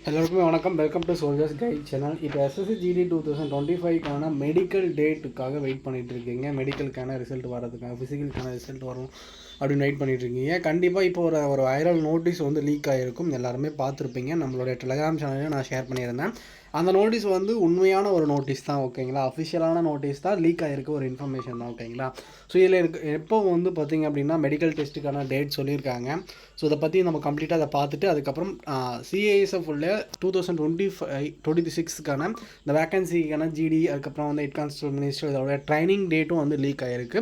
எல்லாருக்குமே வணக்கம். Welcome to soldiers guide channel. இப்போ எஸ்எஸ்சி ஜிடி 2025 மெடிக்கல் டேட்டுக்காக வெயிட் பண்ணிகிட்டு இருக்கீங்க. மெடிக்கலுக்கான ரிசல்ட் வரதுக்காக, ஃபிசிக்கலுக்கான ரிசல்ட் வரும் அப்படின்னு வெயிட் பண்ணிட்டு இருக்கீங்க. கண்டிப்பாக இப்போ ஒரு வைரல் நோட்டீஸ் வந்து லீக் ஆகிருக்கும். எல்லாருமே பார்த்துருப்பீங்க. நம்மளுடைய டெலிகிராம் சேனலையும் நான் ஷேர் பண்ணியிருந்தேன். அந்த நோட்டீஸ் வந்து உண்மையான ஒரு நோட்டீஸ் தான், ஓகேங்களா. அஃபிஷியலான நோட்டீஸ் தான், லீக் ஆகிருக்க ஒரு இன்ஃபர்மேஷன் தான், ஓகேங்களா. ஸோ இதில் எப்போ வந்து பார்த்திங்க அப்படின்னா மெடிக்கல் டெஸ்ட்டுக்கான டேட் சொல்லியிருக்காங்க. ஸோ இதை பற்றி நம்ம கம்ப்ளீட்டாக அதை பார்த்துட்டு அதுக்கப்புறம் சிஏஎஸ்எஃப் உள்ள 2025-26க்கான இந்த வேக்கன்சிக்கான ஜிடி, அதுக்கப்புறம் வந்து ஹெட் கான்ஸ்டபிள் மினிஸ்டர் இதோட ட்ரைனிங் டேட்டும் வந்து லீக் ஆகிருக்கு.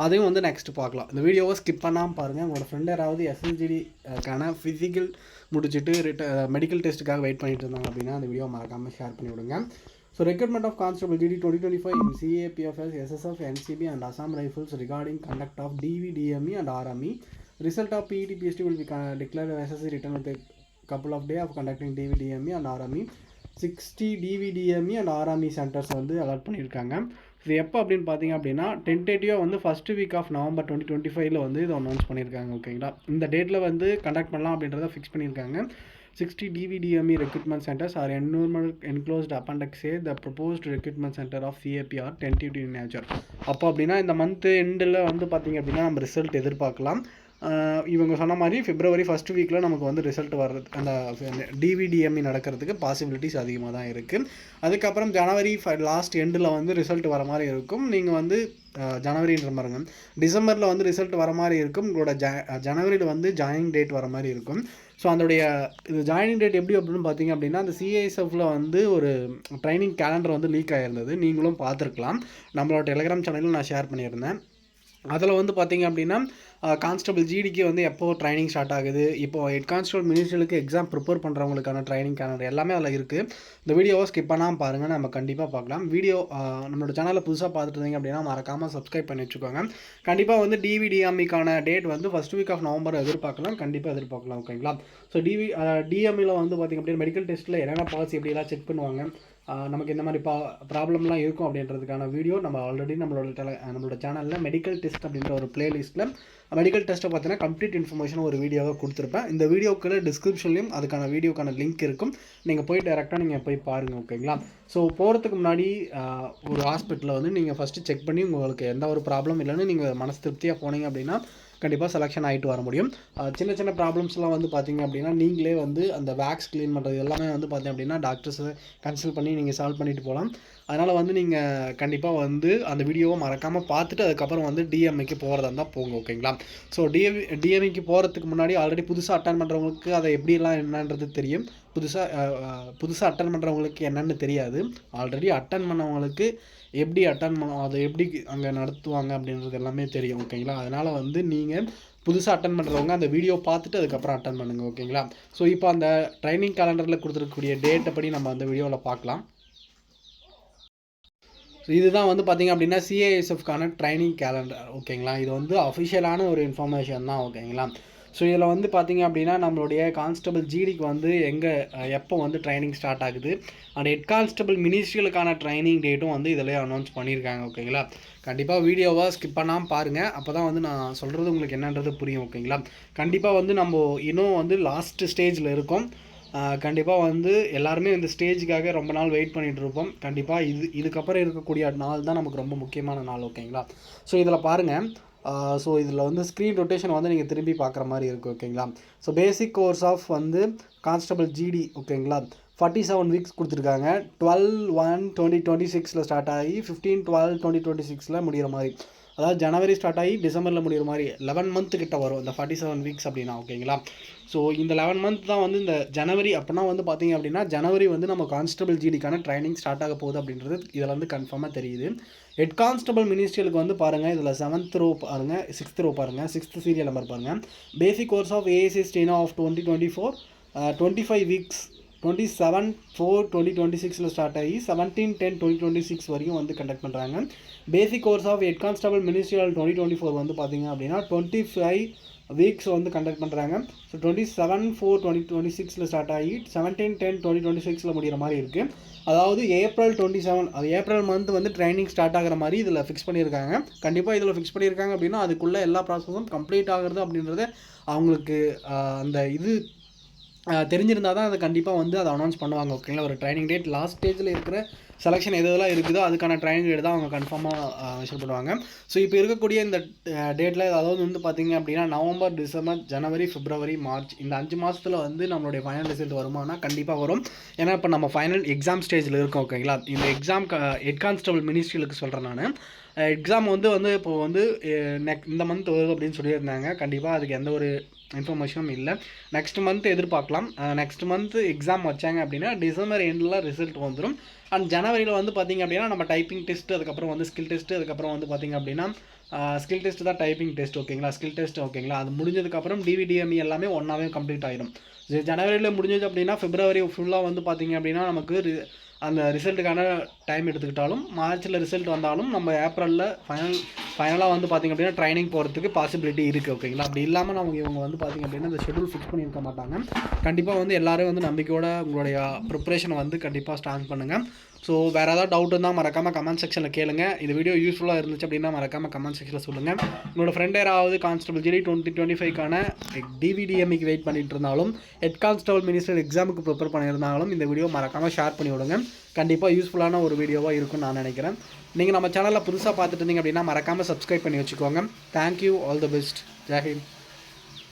அதையும் வந்து நெக்ஸ்ட் பார்க்கலாம். இந்த வீடியோவை ஸ்கிப் பண்ணாமல் பாருங்கள். உங்களோட ஃப்ரெண்ட் யாராவது எஸ்எஸ்ஜிடிக்கான ஃபிசிக்கல் முடிச்சுட்டு மெடிக்கல் டெஸ்ட்டுக்காக வெயிட் பண்ணிட்டு இருந்தாங்க அப்படின்னா அந்த வீடியோ மறக்காமல் ஷேர் பண்ணி விடுங்க. So recruitment of constable GD 2025 in CAPFS, SSF, NCB and Assam Rifles regarding conduct of DV, DME and RME. Result of PET PST will be declared SSC written with a couple of days of conducting DV, DME and RME. 60 DV, DME and RME centres வந்து allot பண்ணியிருக்காங்க. இது எப்போ அப்படின்னு பார்த்தீங்க அப்படின்னா டென்டேட்டிவாக வந்து first week of November 2025 வந்து இதை அனௌன்ஸ் பண்ணியிருக்காங்க, ஓகேங்களா. இந்த டேட்டில் வந்து கண்டக்ட் பண்ணலாம் அப்படின்றத ஃபிக்ஸ் பண்ணியிருக்காங்க. 60 DVDME recruitment centers are enclosed appendix A, the proposed recruitment center of CAP are tentative in nature. அப்போ அப்படின்னா இந்த மந்த் எண்டில் வந்து பார்த்திங்க அப்படின்னா நம்ம ரிசல்ட் எதிர்பார்க்கலாம். இவங்க சொன்ன மாதிரி February ஃபஸ்ட் வீக்கில் நமக்கு வந்து ரிசல்ட் வர்றது, அந்த டிவிடிஎம்இ நடக்கிறதுக்கு பாசிபிலிட்டிஸ் அதிகமாக தான் இருக்குது. அதுக்கப்புறம் ஜனவரி லாஸ்ட் எண்டில் வந்து ரிசல்ட் வர மாதிரி இருக்கும். நீங்கள் வந்து ஜனவரின்ற மாதிரிங்க டிசம்பரில் வந்து ரிசல்ட் வர மாதிரி இருக்கும். உங்களோட ஜனவரியில் வந்து ஜாயினிங் டேட் வர மாதிரி இருக்கும். ஸோ அதோடைய இது ஜாயினிங் டேட் எப்படி அப்படின்னு பார்த்தீங்க அப்படின்னா அந்த சிஐஎஸ்எஃப்ல வந்து ஒரு ட்ரைனிங் கேலண்டர் வந்து லீக் ஆகிருந்தது. நீங்களும் பார்த்துருக்கலாம். நம்மளோட டெலிகிராம் சேனலில் நான் ஷேர் பண்ணியிருந்தேன். அதில் வந்து பார்த்திங்க அப்படின்னா கான்ஸ்டபிள் ஜிடிக்கு வந்து எப்போ ட்ரைனிங் ஸ்டார்ட் ஆகுது, இப்போது ஹெட் கான்ஸ்டபிள் மினிஸ்டருக்கு எக்ஸாம் ப்ரிப்பேர் பண்ணுறவங்களுக்கான ட்ரைனிங் கேலண்டர் எல்லாமே அதில் இருக்குது. இந்த வீடியோவை ஸ்கிப் பண்ணாமல் பாருங்கள், நம்ம கண்டிப்பாக பார்க்கலாம். வீடியோ நம்மளோட சேனலில் புதுசாக பார்த்துட்டு இருந்தீங்க அப்படின்னா மறக்காமல் சப்ஸ்கிரைப் பண்ணி வச்சுக்கோங்க. கண்டிப்பாக வந்து டிவிடிஎம்இக்கான டேட் வந்து ஃபஸ்ட் வீக் ஆஃப் நவம்பர் கண்டிப்பாக எதிர்பார்க்கலாம், ஓகேங்களா. ஸோ டிஎம்இயில் வந்து பார்த்திங்க அப்படின்னா மெடிக்கல் டெஸ்ட்டில் என்னென்ன பாலிசி எப்படிலாம் செக் பண்ணுவாங்க, நமக்கு இந்த மாதிரி ப்ராப்ளம்லாம் இருக்கும் அப்படின்றதுக்கான வீடியோ நம்ம ஆல்ரெடி நம்மளோட சேனலில் மெடிக்கல் டெஸ்ட் அப்படின்ற ஒரு பிளேலிஸ்ட்டில் மெடிக்கல் டெஸ்ட்டை பார்த்தீங்கன்னா கம்ப்ளீட் இன்ஃபர்மேஷன் ஒரு வீடியோவாக கொடுத்துருப்பேன். இந்த வீடியோக்குள்ள டிஸ்கிரிப்ஷன்லையும் அதுக்கான வீடியோக்கான லிங்க் இருக்கும். நீங்கள் போய் டேரெக்டாக நீங்கள் போய் பாருங்கள், ஓகேங்களா. ஸோ போகிறதுக்கு முன்னாடி ஒரு ஹாஸ்பிட்டலில் வந்து நீங்கள் ஃபஸ்ட்டு செக் பண்ணி உங்களுக்கு எந்த ஒரு ப்ராப்ளம் இல்லைன்னு நீங்கள் மனசு திருப்தியாக போனீங்க அப்படின்னா கண்டிப்பாக செலெக்ஷன் ஆகிட்டு வர முடியும். சின்ன சின்ன ப்ராப்ளம்ஸ்லாம் வந்து பார்த்திங்க அப்படின்னா நீங்களே வந்து அந்த வேக்ஸ் க்ளீன் பண்ணுறது எல்லாமே வந்து பார்த்திங்க அப்படின்னா டாக்டர்ஸை கன்சல்ட் பண்ணி நீங்கள் சால்வ் பண்ணிட்டு போகலாம். அதனால் வந்து நீங்கள் கண்டிப்பாக வந்து அந்த வீடியோவை மறக்காமல் பார்த்துட்டு அதுக்கப்புறம் வந்து டிஎம்ஐக்கு போகிறதா இருந்தால் போங்க, ஓகேங்களா. ஸோ டிஎம்ஐக்கு போகிறதுக்கு முன்னாடி ஆல்ரெடி புதுசாக அட்டன் பண்ணுறவங்களுக்கு அதை எப்படிலாம் என்னன்றது தெரியும். புதுசாக அட்டன் பண்ணுறவங்களுக்கு என்னென்னு தெரியாது. ஆல்ரெடி அட்டன் பண்ணவங்களுக்கு எப்படி அதை எப்படி அங்கே நடத்துவாங்க அப்படின்றது எல்லாமே தெரியும், ஓகேங்களா. அதனால் வந்து நீங்கள் புதுசாக அட்டன் பண்ணுறவங்க அந்த வீடியோ பார்த்துட்டு அதுக்கப்புறம் அட்டன் பண்ணுங்கள், ஓகேங்களா. ஸோ இப்போ அந்த ட்ரைனிங் கேலண்டரில் கொடுத்துருக்கக்கூடிய டேட்டை படி நம்ம அந்த வீடியோவில் பார்க்கலாம். ஸோ இதுதான் வந்து பார்த்திங்க அப்படின்னா சிஏஎஸ்எஃப்கான ட்ரைனிங் கேலண்டர், ஓகேங்களா. இது வந்து அஃபிஷியலான ஒரு இன்ஃபர்மேஷன் தான், ஓகேங்களா. ஸோ இதில் வந்து பார்த்திங்க அப்படின்னா நம்மளுடைய கான்ஸ்டபிள் ஜிடிக்கு வந்து எப்போ வந்து ட்ரைனிங் ஸ்டார்ட் ஆகுது அண்ட் ஹெட் கான்ஸ்டபிள் மினிஸ்ட்ரிகளுக்கான ட்ரைனிங் டேட்டும் வந்து இதில் அனௌன்ஸ் பண்ணியிருக்காங்க, ஓகேங்களா. கண்டிப்பாக வீடியோவை ஸ்கிப் பண்ணாமல் பாருங்கள். அப்போ தான் வந்து நான் சொல்கிறது உங்களுக்கு என்னன்றது புரியும், ஓகேங்களா. கண்டிப்பாக வந்து நம்ம இன்னும் வந்து லாஸ்ட் ஸ்டேஜில் இருக்கோம். கண்டிப்பாக வந்து எல்லாருமே இந்த ஸ்டேஜுக்காக ரொம்ப நாள் வெயிட் பண்ணிகிட்டு இருப்போம். கண்டிப்பாக இதுக்கப்புறம் இருக்கக்கூடிய நாள் தான் நமக்கு ரொம்ப முக்கியமான நாள், ஓகேங்களா. ஸோ இதில் பாருங்கள். ஸோ இதில் வந்து ஸ்க்ரீன் ரொட்டேஷன் வந்து நீங்கள் திரும்பி பார்க்குற மாதிரி இருக்குது, ஓகேங்களா. ஸோ பேசிக் கோர்ஸ் ஆஃப் வந்து கான்ஸ்டபிள் ஜிடி, ஓகேங்களா, 47 வீக்ஸ் கொடுத்துருக்காங்க. 12/1/2026 ஸ்டார்ட் ஆகி 15/12/2026 முடிகிற மாதிரி, அதாவது ஜனவரி ஸ்டார்ட் ஆகி டிசம்பரில் முடிகிற மாதிரி 11 மந்த் கிட்ட வரும் இந்த 47 வீக்ஸ் அப்படின்னா, ஓகேங்களா. ஸோ இந்த 11 மந்த் தான் வந்து இந்த ஜனவரி அப்படின்னா வந்து பார்த்திங்க அப்படின்னா ஜனவரி வந்து நம்ம கான்ஸ்டபிள் ஜிடிக்கான ட்ரைனிங் ஸ்டார்ட் ஆக போகுது அப்படின்றது இதில் வந்து கன்ஃபார்மாக தெரியுது. ஹெட் கான்ஸ்டபிள் மினிஸ்ட்ரியலுக்கு வந்து பாருங்கள். இதில் 7th row பாருங்கள், 6th row பாருங்கள், 6th சீரியல் நம்பர் பாருங்கள். Basic course of ASC steno of 2024 25 weeks 27/4/2026 start ஆகி 17/10/2026 வரைக்கும் வந்து கண்டக்ட் பண்ணுறாங்க. Basic course of head constable ministerial 2024 வந்து பார்த்திங்க அப்படின்னா 25 வீக்ஸ் வந்து கண்டக்ட் பண்ணுறாங்க. ஸோ 27/4/2026 ஸ்டார்ட் ஆகி 17/10/2026 முடிகிற மாதிரி இருக்குது. அதாவது April 27 அது ஏப்ரல் மந்த் வந்து ட்ரைனிங் ஸ்டார்ட் ஆகிற மாதிரி இதில் ஃபிக்ஸ் பண்ணியிருக்காங்க. கண்டிப்பாக இதில் ஃபிக்ஸ் பண்ணியிருக்காங்க அப்படின்னா அதுக்குள்ளே எல்லா ப்ராசஸும் கம்ப்ளீட் ஆகுறது அப்படின்றது அவங்களுக்கு அந்த இது தெரிஞ்சிருந்தால் தான் அதை கண்டிப்பாக வந்து அதை அனௌன்ஸ் பண்ணுவாங்க. ஓகேங்களா? ஒரு ட்ரைனிங் டேட் லாஸ்ட் ஸ்டேஜில் இருக்கிற செலெக்ஷன் எதெல்லாம் இருக்குதோ அதுக்கான ட்ரைனிங் டேட் தான் அவங்க கன்ஃபார்மாக மென்ஷன் பண்ணுவாங்க. ஸோ இப்போ இருக்கக்கூடிய இந்த டேட்டில் அதாவது வந்து பார்த்திங்க அப்படின்னா நவம்பர், டிசம்பர், ஜனவரி, பிப்ரவரி, மார்ச் இந்த 5 மாதத்தில் வந்து நம்மளுடைய ஃபைனல் ரிசல்ட் வருமானா கண்டிப்பாக வரும். ஏன்னா இப்போ நம்ம ஃபைனல் எக்ஸாம் ஸ்டேஜில் இருக்கோம். ஓகேங்களா? இந்த எக்ஸாம் ஹெட் கான்ஸ்டபிள் மினிஸ்ட்ரிகளுக்கு சொல்கிறேன் நான். எக்ஸாம் வந்து இப்போ வந்து இந்த மந்த் வருது அப்படின்னு சொல்லியிருந்தாங்க. கண்டிப்பாக அதுக்கு எந்த ஒரு இன்ஃபர்மேஷனும் இல்லை. நெக்ஸ்ட் மந்த் எதிர்பார்க்கலாம். நெக்ஸ்ட் மந்த் எக்ஸாம் வச்சாங்க அப்படின்னா டிசம்பர் எண்டில் ரிசல்ட் வந்துடும். அண்ட் ஜனவரியில் வந்து பார்த்திங்க அப்படின்னா நம்ம டைப்பிங் டெஸ்ட்டு, அதுக்கப்புறம் வந்து ஸ்கில் டெஸ்ட்டு, அதுக்கப்புறம் வந்து பார்த்திங்க அப்படின்னா ஸ்கில் டெஸ்ட் தான் டைப்பிங் டெஸ்ட். ஓகேங்களா? Skill test. ஓகேங்களா? அது முடிஞ்சதுக்கப்புறம் டிவிடிஎம்இ எல்லாமே ஒன்றாவே கம்ப்ளீட் ஆகிடும். ஜனவரியில் முடிஞ்சது அப்படின்னா பிப்ரவரி ஃபுல்லாக வந்து பார்த்திங்க அப்படின்னா நமக்கு அந்த ரிசல்ட்டுக்கான டைம் எடுத்துக்கிட்டாலும், மார்ச்சில் ரிசல்ட் வந்தாலும் நம்ம ஏப்ரலில் ஃபைனலாக வந்து பார்த்திங்க அப்படின்னா ட்ரைனிங் போகிறதுக்கு பாசிபிலிட்டி இருக்குது. ஓகேங்களா? அப்படி இல்லாமல் இவங்க வந்து பார்த்திங்க அப்படின்னா இந்த ஷெட்யூல் ஃபிக்ஸ் பண்ணியிருக்க மாட்டாங்க. கண்டிப்பாக வந்து எல்லோரும் வந்து நம்பிக்கையோட உங்களுடைய ப்ரிப்ரேஷனை வந்து கண்டிப்பாக ஸ்டார்ட் பண்ணுங்கள். ஸோ வேறு ஏதாவது டவுட் இருந்தால் மறக்காமல் கமெண்ட் செக்ஷனில் கேளுங்க. இந்த வீடியோ யூஸ்ஃபுல்லாக இருந்துச்சு அப்படின்னா மறக்காமல் கமெண்ட் செக்ஷனில் சொல்லுங்கள். உங்களோட ஃப்ரெண்ட் யாராவது கான்ஸ்டபிள் ஜிடி 2025க்கான டிவிடிஎம்இக்கு வெயிட் பண்ணிட்டு இருந்தாலும், ஹெட் கான்ஸ்டபிள் மினிஸ்டர் எக்ஸாமுக்கு ப்ரிப்பேர் பண்ணியிருந்தாலும் இந்த வீடியோ மறக்காமல் ஷேர் பண்ணி விடுங்க. கண்டிப்பாக யூஸ்ஃபுல்லான ஒரு வீடியோவாக இருக்கும்னு நான் நினைக்கிறேன். நீங்கள் நம்ம சேனலில் புதுசாக பார்த்துட்டு இருந்தீங்க அப்படின்னா மறக்காமல் சப்ஸ்கிரைப் பண்ணி வச்சுக்கோங்க. Thank you. All the best. Jai Hind.